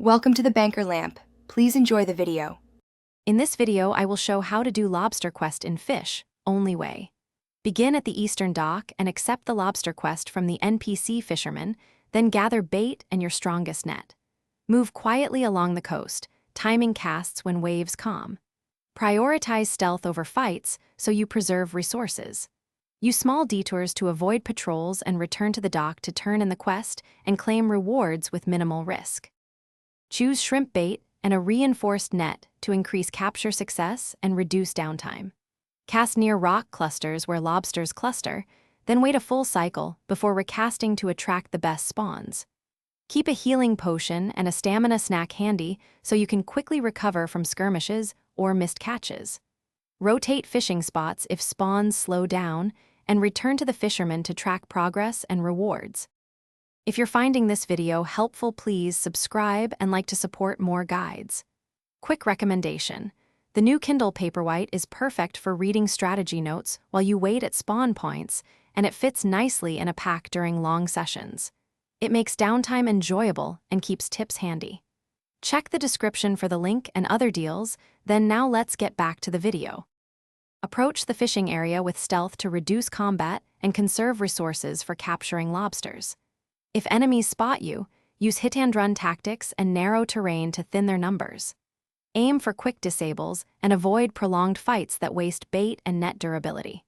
Welcome to the Banker Lamp. Please enjoy the video. In this video, I will show how to do Lobster Quest in Fish, only way. Begin at the Eastern Dock and accept the Lobster Quest from the NPC fisherman, then gather bait and your strongest net. Move quietly along the coast, timing casts when waves calm. Prioritize stealth over fights so you preserve resources. Use small detours to avoid patrols and return to the dock to turn in the quest and claim rewards with minimal risk. Choose shrimp bait and a reinforced net to increase capture success and reduce downtime. Cast near rock clusters where lobsters cluster, then wait a full cycle before recasting to attract the best spawns. Keep a healing potion and a stamina snack handy so you can quickly recover from skirmishes or missed catches. Rotate fishing spots if spawns slow down, and return to the fisherman to track progress and rewards. If you're finding this video helpful, please subscribe and like to support more guides. Quick recommendation: the new Kindle Paperwhite is perfect for reading strategy notes while you wait at spawn points, and it fits nicely in a pack during long sessions. It makes downtime enjoyable and keeps tips handy. Check the description for the link and other deals, then now let's get back to the video. Approach the fishing area with stealth to reduce combat and conserve resources for capturing lobsters. If enemies spot you, use hit-and-run tactics and narrow terrain to thin their numbers. Aim for quick disables and avoid prolonged fights that waste bait and net durability.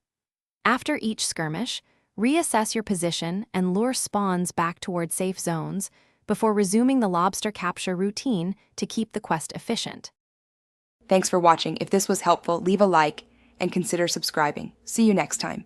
After each skirmish, reassess your position and lure spawns back toward safe zones before resuming the lobster capture routine to keep the quest efficient. Thanks for watching. If this was helpful, leave a like and consider subscribing. See you next time.